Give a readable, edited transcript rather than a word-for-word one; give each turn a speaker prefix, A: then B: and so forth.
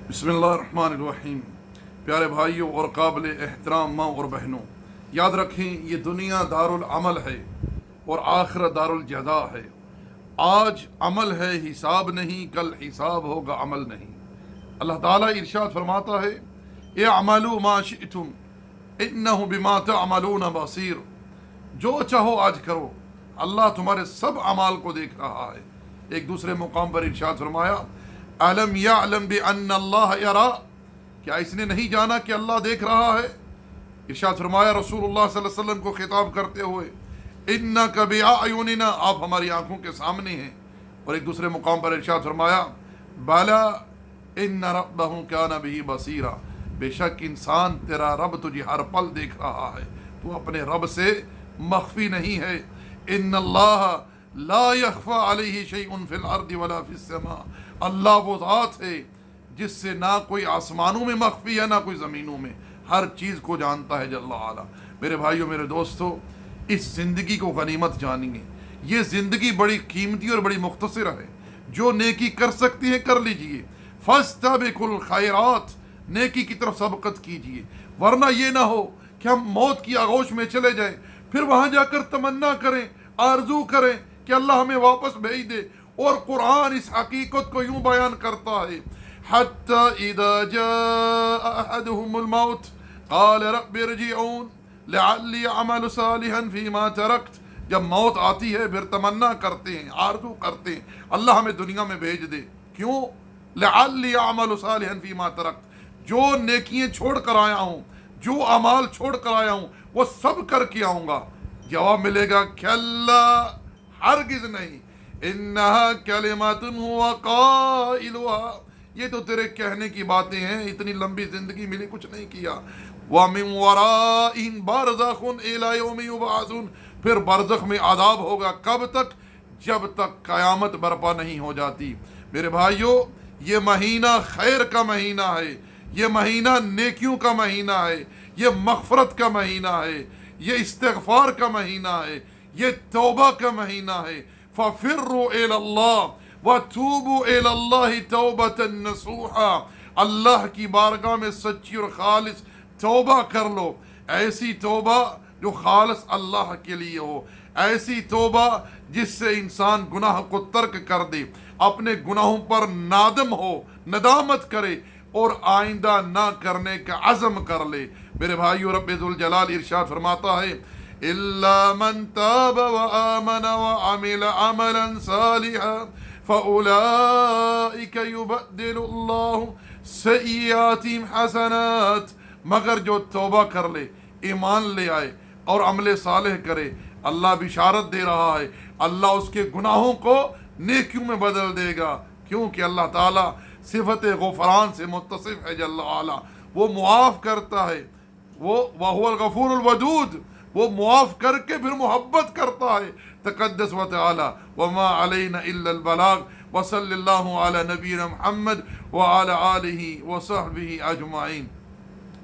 A: بسم اللہ الرحمن الرحیم۔ پیارے بھائیوں اور قابل احترام ماں اور بہنوں، یاد رکھیں یہ دنیا دارالعمل ہے اور آخرت دارالجزا ہے۔ آج عمل ہے حساب نہیں، کل حساب ہوگا عمل نہیں۔ اللہ تعالیٰ ارشاد فرماتا ہے اعملوا ما شئتم انہ بما تعملون بصیر۔ جو چاہو آج کرو، اللہ تمہارے سب اعمال کو دیکھ رہا ہے۔ ایک دوسرے مقام پر ارشاد فرمایا الم یعلم بان اللہ یرا، کیا اس نے نہیں جانا کہ اللہ دیکھ رہا ہے؟ ارشاد فرمایا رسول اللہ صلی اللہ علیہ وسلم کو خطاب کرتے ہوئے انک باعیننا، آپ ہماری آنکھوں کے سامنے ہیں۔ اور ایک دوسرے مقام پر ارشاد فرمایا بلا ان ربہ کان بہ بصیرا، بے شک انسان تیرا رب تجھے ہر پل دیکھ رہا ہے، تو اپنے رب سے مخفی نہیں ہے۔ ان اللہ لا یخفی علیہ شیء فی الارض ولا فی السماء، اللہ وہ ذات ہے جس سے نہ کوئی آسمانوں میں مخفی ہے نہ کوئی زمینوں میں، ہر چیز کو جانتا ہے جل وعلا۔ میرے بھائیوں، میرے دوستو، اس زندگی کو غنیمت جانیں۔ یہ زندگی بڑی قیمتی اور بڑی مختصر ہے۔ جو نیکی کر سکتی ہے کر لیجئے، فاستبقوا الخیرات، نیکی کی طرف سبقت کیجئے، ورنہ یہ نہ ہو کہ ہم موت کی آغوش میں چلے جائیں، پھر وہاں جا کر تمنا کریں، آرزو کریں کہ اللہ ہمیں واپس بھیج دے۔ اور قرآن اس حقیقت کو یوں بیان کرتا ہے حتی اذا جاء احدهم الموت قال رب ارجعون لعلی اعمل صالحا فیما ترکت، جب موت آتی ہے پھر تمنا کرتے ہیں، آرزو کرتے ہیں اللہ ہمیں دنیا میں بھیج دے۔ کیوں؟ لعلی اعمل صالحا فیما ترکت، جو نیکیاں چھوڑ کر آیا ہوں، جو اعمال چھوڑ کر آیا ہوں وہ سب کر کے آؤں گا۔ جواب ملے گا کلا، ہرگز نہیں، انہا کلمات ہوا قائلها، یہ تو تیرے کہنے کی باتیں ہیں، اتنی لمبی زندگی ملی کچھ نہیں کیا۔ وَمِن وَرَائِهِمْ بَرْزَخٌ إِلَى يَوْمِ يُبْعَثُونَ، پھر برزخ میں عذاب ہوگا، کب تک؟ جب تک قیامت برپا نہیں ہو جاتی۔ میرے بھائیوں، یہ مہینہ خیر کا مہینہ ہے، یہ مہینہ نیکیوں کا مہینہ ہے، یہ مغفرت کا مہینہ ہے، یہ استغفار کا مہینہ ہے، یہ توبہ کا مہینہ ہے۔ فَفِرُّوا إِلَى اللَّهِ وَتُوبُوا إِلَى اللَّهِ تَوْبَةً نَصُوحًا، اللہ کی بارگاہ میں سچی اور خالص توبہ کر لو، ایسی توبہ جو خالص اللہ کے لیے ہو، ایسی توبہ جس سے انسان گناہ کو ترک کر دے، اپنے گناہوں پر نادم ہو، ندامت کرے اور آئندہ نہ کرنے کا عزم کر لے۔ میرے بھائیو، رب ذوالجلال ارشاد فرماتا ہے إِلَّا مَن تَابَ وَآمَنَ وَعَمِلَ عَمَلًا صَالِحًا فَأُولَئِكَ يُبَدِّلُ اللَّهُ سَيِّئَاتِهِمْ حَسَنَاتٍ، مگر جو توبہ کر لے، ایمان لے آئے اور عمل صالح کرے، اللہ بشارت دے رہا ہے اللہ اس کے گناہوں کو نیکیوں میں بدل دے گا، کیونکہ اللہ تعالیٰ صفت غفران سے متصف ہے جل وعلا، وہ معاف کرتا ہے، وَهُوَ الْغَفُورُ الْوَدُودُ، وہ معاف کر کے پھر محبت کرتا ہے، تقدس و تعالی۔ وما علینا الا البلاغ، وصلی اللہ علی نبینا محمد وعلی آلہ وصحبہ اجمعین۔